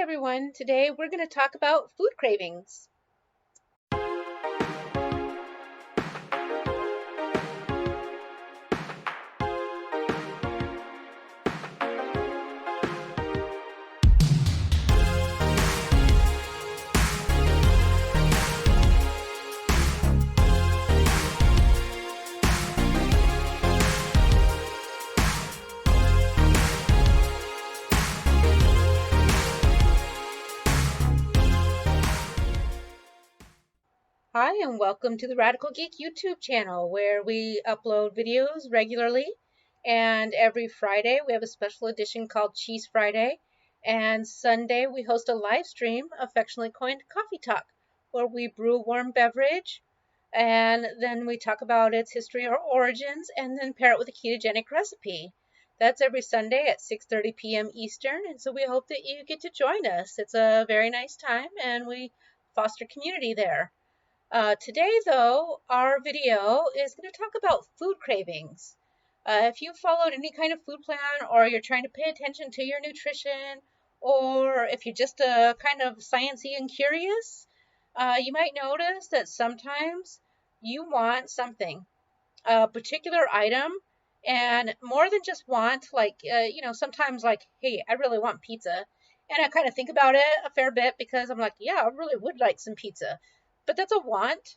everyone. Today we're going to talk about food cravings. Hi, and welcome to the Radical Geek YouTube channel where we upload videos regularly. And every Friday we have a special edition called Cheese Friday. And Sunday we host a live stream, affectionately coined Coffee Talk, where we brew a warm beverage and then we talk about its history or origins and then pair it with a ketogenic recipe. That's every Sunday at 6:30 p.m. Eastern. And so we hope that you get to join us. It's a very nice time and we foster community there. Today, though, our video is going to talk about food cravings. If you followed any kind of food plan, or you're trying to pay attention to your nutrition, or if you're just kind of sciencey and curious, you might notice that sometimes you want something, a particular item, and more than just want, sometimes like, hey, I really want pizza. And I kind of think about it a fair bit because I'm like, yeah, I really would like some pizza. But that's a want.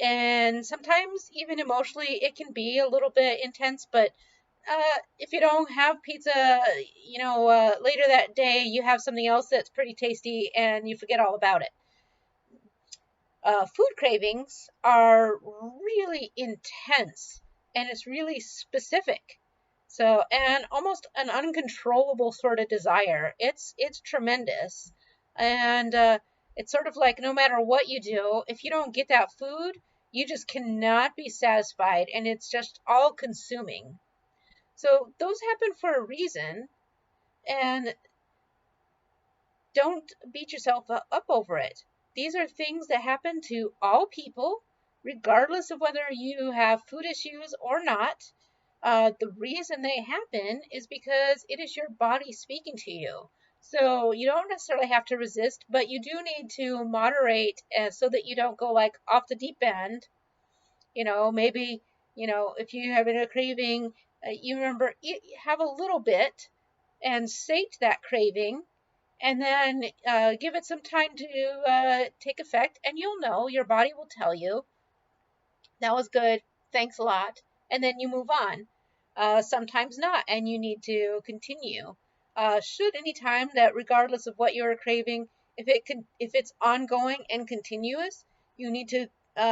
And sometimes, even emotionally, it can be a little bit intense. But if you don't have pizza, later that day, you have something else that's pretty tasty and you forget all about it. Food cravings are really intense and it's really specific. So, and almost an uncontrollable sort of desire. It's tremendous. And it's sort of like no matter what you do, if you don't get that food, you just cannot be satisfied and it's just all consuming. So those happen for a reason, and don't beat yourself up over it. These are things that happen to all people, regardless of whether you have food issues or not. The reason they happen is because it is your body speaking to you. So you don't necessarily have to resist, but you do need to moderate so that you don't go like off the deep end. Maybe, if you have a craving, you remember, have a little bit and sate that craving and then give it some time to take effect, and you'll know, your body will tell you, that was good, thanks a lot, and then you move on. Sometimes not, and you need to continue. Should any time that, regardless of what you're craving, if it's ongoing and continuous, you need to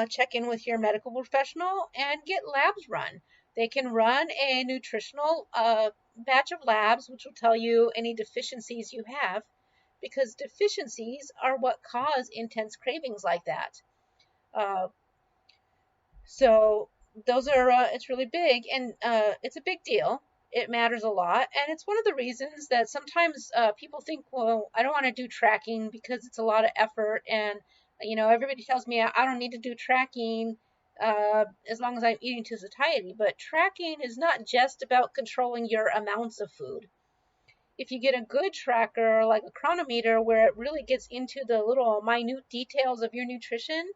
check in with your medical professional and get labs run. They can run a nutritional batch of labs, which will tell you any deficiencies you have, because deficiencies are what cause intense cravings like that. Uh, so those are, it's really big, and it's a big deal. It matters a lot, and it's one of the reasons that sometimes people think, well, I don't want to do tracking because it's a lot of effort, and everybody tells me I don't need to do tracking as long as I'm eating to satiety. But tracking is not just about controlling your amounts of food. If you get a good tracker like a chronometer where it really gets into the little minute details of your nutrition,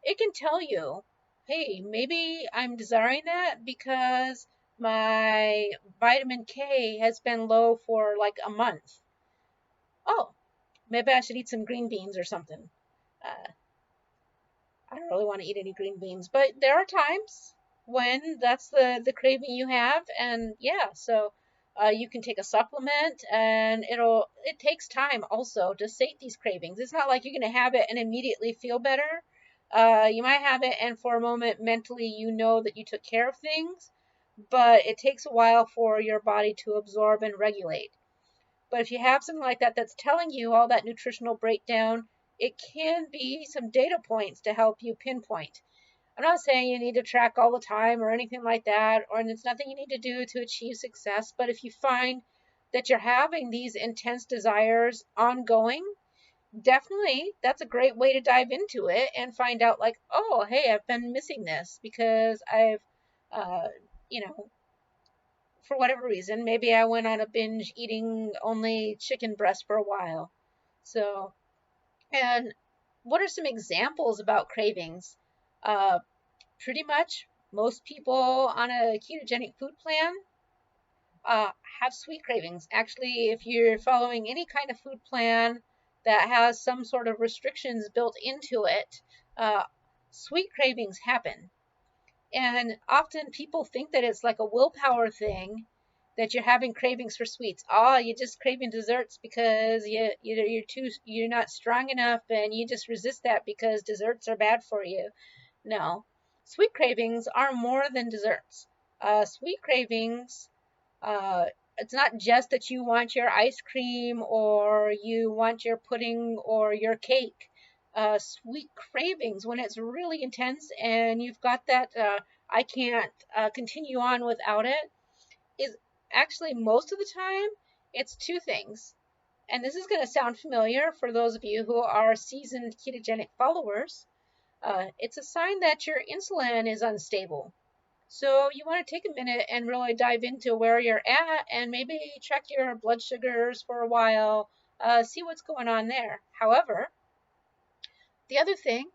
it can tell you, hey, maybe I'm desiring that because my vitamin K has been low for like a month. Oh, maybe I should eat some green beans or something. Uh, I don't really want to eat any green beans, but there are times when that's the craving you have, and yeah, so you can take a supplement, and it takes time also to sate these cravings. It's not like you're going to have it and immediately feel better. You might have it, and for a moment mentally you know that you took care of things, but it takes a while for your body to absorb and regulate. But if you have something like that that's telling you all that nutritional breakdown, it can be some data points to help you pinpoint. I'm not saying you need to track all the time or anything like that, or it's nothing you need to do to achieve success. But if you find that you're having these intense desires ongoing, definitely that's a great way to dive into it and find out, like, oh, hey, I've been missing this because I've, uh, you know, for whatever reason, maybe I went on a binge eating only chicken breast for a while. So, and what are some examples about cravings? Uh, Pretty much most people on a ketogenic food plan uh, have sweet cravings. Actually, if you're following any kind of food plan that has some sort of restrictions built into it, uh, sweet cravings happen. And often people think that it's like a willpower thing, that you're having cravings for sweets. Oh, you're just craving desserts because you're not strong enough and you just resist that because desserts are bad for you. No, sweet cravings are more than desserts. Sweet cravings, uh, it's not just that you want your ice cream or you want your pudding or your cake. Sweet cravings, when it's really intense and you've got that, I can't continue on without it, is actually most of the time it's two things. And this is going to sound familiar for those of you who are seasoned ketogenic followers. It's a sign that your insulin is unstable. So you want to take a minute and really dive into where you're at and maybe check your blood sugars for a while, see what's going on there. However, the other thing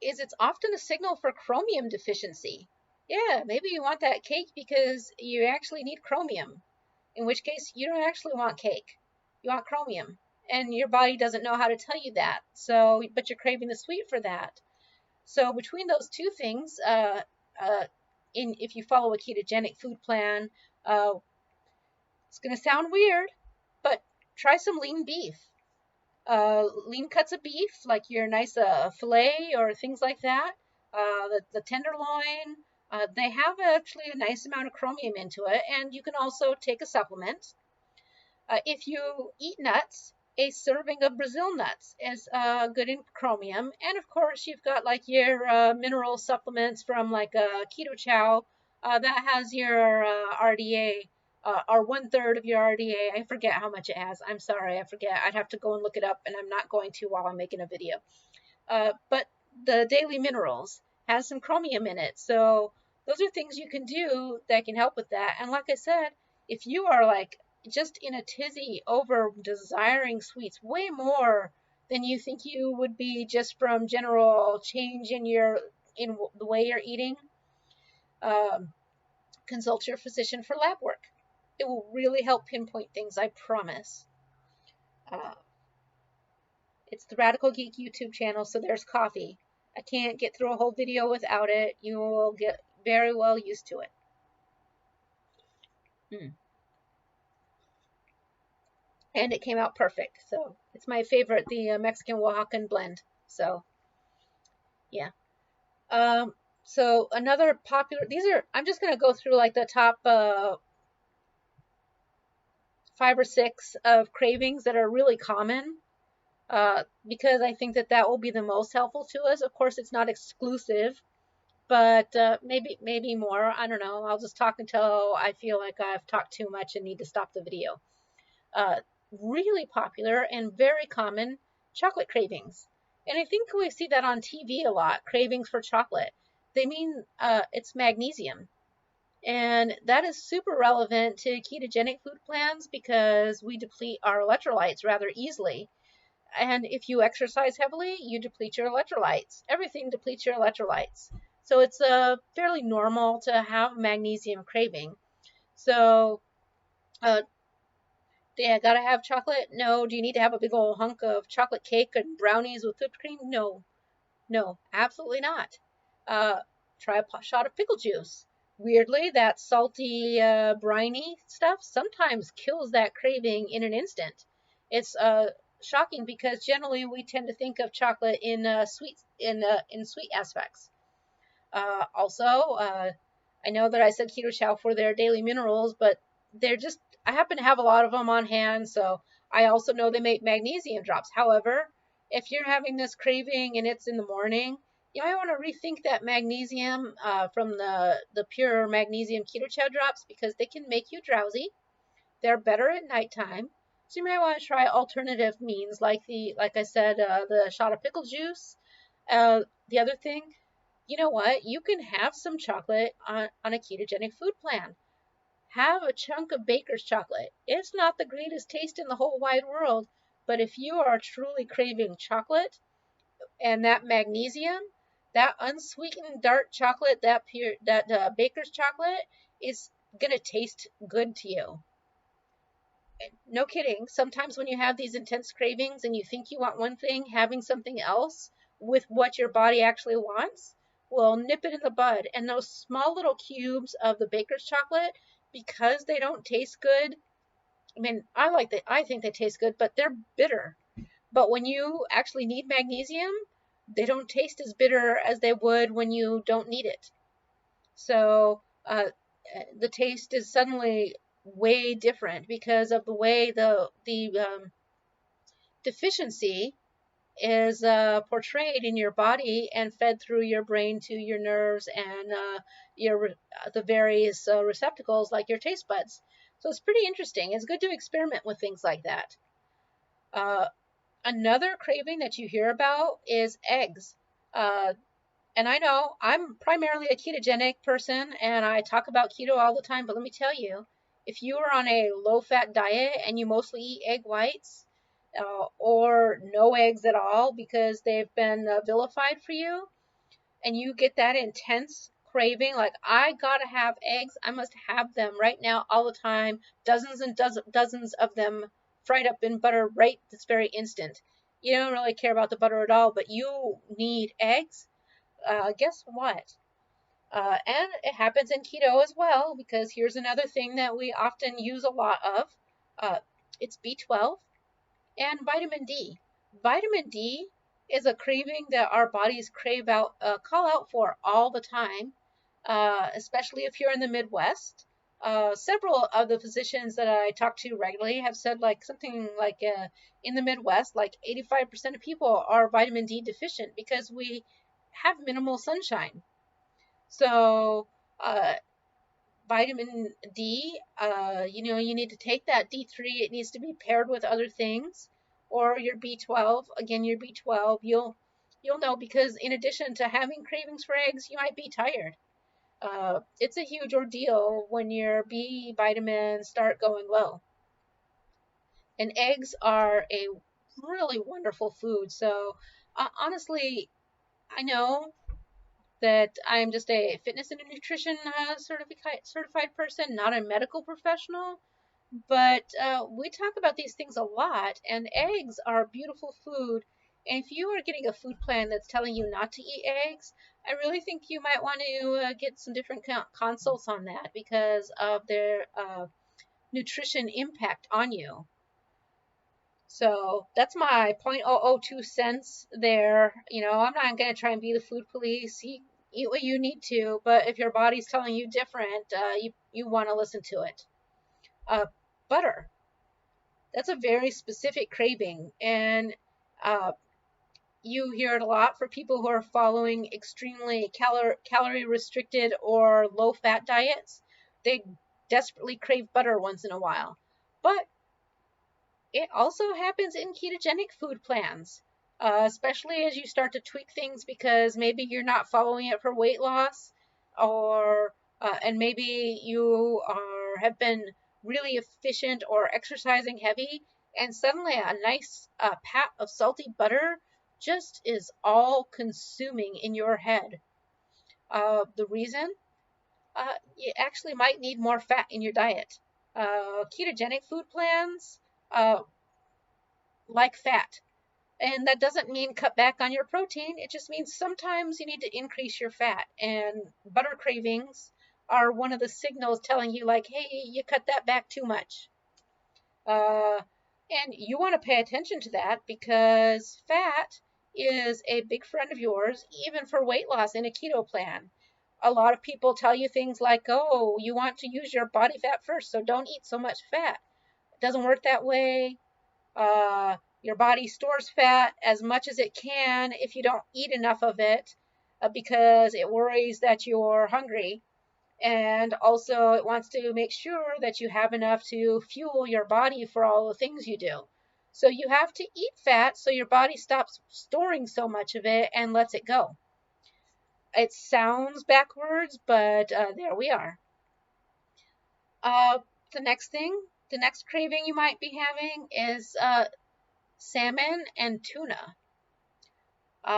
is it's often a signal for chromium deficiency. Yeah, maybe you want that cake because you actually need chromium, in which case you don't actually want cake. You want chromium. And your body doesn't know how to tell you that. So, but you're craving the sweet for that. So between those two things, uh, if you follow a ketogenic food plan, uh, it's going to sound weird, but try some lean beef. Lean cuts of beef, like your nice filet or things like that. The tenderloin, they have actually a nice amount of chromium into it, and you can also take a supplement. If you eat nuts, a serving of Brazil nuts is good in chromium. And of course, you've got like your mineral supplements from like Keto Chow that has your RDA or 1/3 of your RDA. I forget how much it has. I'm sorry, I forget. I'd have to go and look it up, and I'm not going to while I'm making a video. But the daily minerals has some chromium in it. So those are things you can do that can help with that. And like I said, if you are like just in a tizzy over desiring sweets way more than you think you would be just from general change in the way you're eating, um, consult your physician for lab work. It will really help pinpoint things, I promise. Uh, It's the Radical Geek YouTube channel, so there's coffee. I can't get through a whole video without it. You will get very well used to it. Mm. And it came out perfect. So it's my favorite, the Mexican Oaxacan blend. So yeah. Um, so another popular, I'm just going to go through like the top 5 or 6 of cravings that are really common. Because I think that will be the most helpful to us. Of course, it's not exclusive, but maybe more. I don't know. I'll just talk until I feel like I've talked too much and need to stop the video. Uh, Really popular and very common, chocolate cravings. And I think we see that on TV a lot, cravings for chocolate. They mean it's magnesium. And that is super relevant to ketogenic food plans because we deplete our electrolytes rather easily. And if you exercise heavily, you deplete your electrolytes. Everything depletes your electrolytes. So it's fairly normal to have magnesium craving. So, do I gotta have chocolate? No. Do you need to have a big old hunk of chocolate cake and brownies with whipped cream? No. No, absolutely not. Uh, Try a shot of pickle juice. Weirdly, that salty, briny stuff sometimes kills that craving in an instant. It's shocking because generally we tend to think of chocolate in sweet aspects. Also, I know that I said Keto Chow for their daily minerals, but I happen to have a lot of them on hand, so I also know they make magnesium drops. However, if you're having this craving and it's in the morning, you might want to rethink that magnesium from the pure magnesium Keto Chow drops because they can make you drowsy. They're better at nighttime. So you might want to try alternative means like I said, the shot of pickle juice. The other thing, you know what? You can have some chocolate on a ketogenic food plan. Have a chunk of baker's chocolate. It's not the greatest taste in the whole wide world, But if you are truly craving chocolate and that magnesium, that unsweetened dark chocolate, that baker's chocolate is gonna taste good to you. No kidding. Sometimes when you have these intense cravings and you think you want one thing, having something else with what your body actually wants will nip it in the bud. And those small little cubes of the baker's chocolate, because they don't taste good, I mean, I think they taste good, but they're bitter. But when you actually need magnesium, they don't taste as bitter as they would when you don't need it. So the taste is suddenly way different because of the way the deficiency is portrayed in your body and fed through your brain to your nerves and your the various receptacles like your taste buds. So it's pretty interesting. It's good to experiment with things like that. Uh, Another craving that you hear about is eggs. Uh, and I know I'm primarily a ketogenic person and I talk about keto all the time, but let me tell you, if you are on a low fat diet and you mostly eat egg whites or no eggs at all because they've been vilified for you, and you get that intense craving, like, I gotta have eggs, I must have them right now all the time, dozens and dozens of them fried up in butter right this very instant. You don't really care about the butter at all, but you need eggs. Guess what? And it happens in keto as well, because here's another thing that we often use a lot of. Uh, it's B12 and vitamin D. Vitamin D is a craving that our bodies call out for all the time, especially if you're in the Midwest. Several of the physicians that I talk to regularly have said like something like in the Midwest, like 85% of people are vitamin D deficient because we have minimal sunshine. So, uh, vitamin D, you need to take that D3. It needs to be paired with other things, or your B12. Again, your B12. You'll know because in addition to having cravings for eggs, you might be tired. It's a huge ordeal when your B vitamins start going low. And eggs are a really wonderful food. So, honestly, I know that I am just a fitness and nutrition certified person, not a medical professional. But we talk about these things a lot, and eggs are a beautiful food. And if you are getting a food plan that's telling you not to eat eggs, I really think you might want to get some different consults on that because of their nutrition impact on you. So that's my .002 cents there. I'm not going to try and be the food police. Eat what you need to, but if your body's telling you different, you want to listen to it. Butter. That's a very specific craving, and uh, you hear it a lot for people who are following extremely calorie restricted or low fat diets. They desperately crave butter once in a while. But it also happens in ketogenic food plans, especially as you start to tweak things because maybe you're not following it for weight loss, or and maybe you have been really efficient or exercising heavy, and suddenly a nice pat of salty butter just is all consuming in your head. The reason? You actually might need more fat in your diet. Ketogenic food plans uh, like fat. And that doesn't mean cut back on your protein. It just means sometimes you need to increase your fat. And butter cravings are one of the signals telling you, like, hey, you cut that back too much. Uh, and you want to pay attention to that because fat is a big friend of yours, even for weight loss in a keto plan. A lot of people tell you things like, oh, you want to use your body fat first, so don't eat so much fat. It doesn't work that way. Your body stores fat as much as it can if you don't eat enough of it because it worries that you're hungry. And also, it wants to make sure that you have enough to fuel your body for all the things you do. So you have to eat fat so your body stops storing so much of it and lets it go. It sounds backwards, but there we are. Uh, the next craving you might be having is salmon and tuna.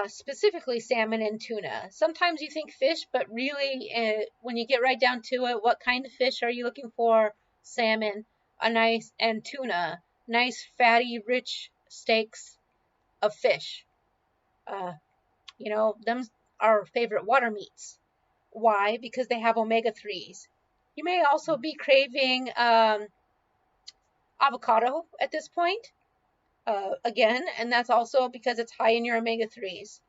Specifically salmon and tuna. Sometimes you think fish, but really, when you get right down to it, what kind of fish are you looking for? Salmon, and tuna, nice fatty, rich steaks of fish. Uh, them are our favorite water meats. Why? Because they have omega-3s. You may also be craving avocado at this point, again, and that's also because it's high in your omega-3s.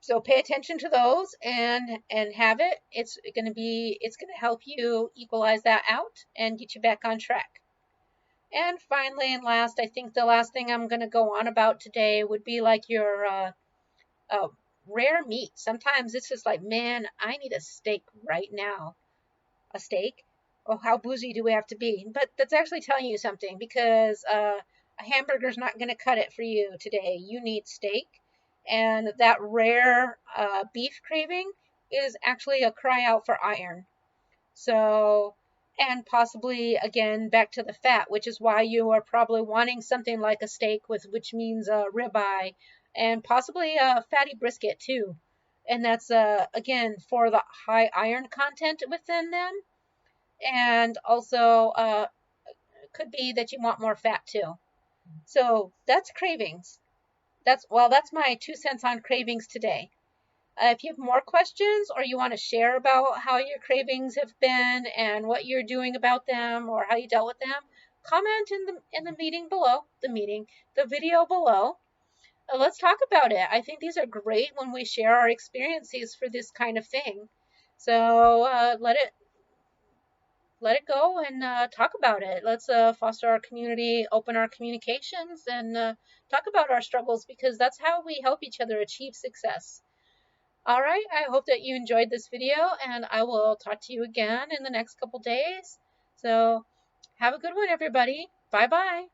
So pay attention to those and have it. It's gonna help you equalize that out and get you back on track. And finally and last, I think the last thing I'm gonna go on about today would be like your rare meat. Sometimes it's just like, man, I need a steak right now. A steak? Oh, how bougie do we have to be? But that's actually telling you something, because a hamburger's not going to cut it for you today. You need steak. And that rare beef craving is actually a cry out for iron. So, and possibly again back to the fat, which is why you are probably wanting something like a steak, which means a ribeye, and possibly a fatty brisket too. And that's again for the high iron content within them, and also could be that you want more fat too. So that's cravings. That's my 2 cents on cravings today. If you have more questions, or you want to share about how your cravings have been and what you're doing about them or how you dealt with them, comment in the the video below. Let's talk about it. I think these are great when we share our experiences for this kind of thing. So let it go and talk about it. Let's foster our community, open our communications, and talk about our struggles, because that's how we help each other achieve success. All right, I hope that you enjoyed this video, and I will talk to you again in the next couple days. So have a good one, everybody. Bye-bye.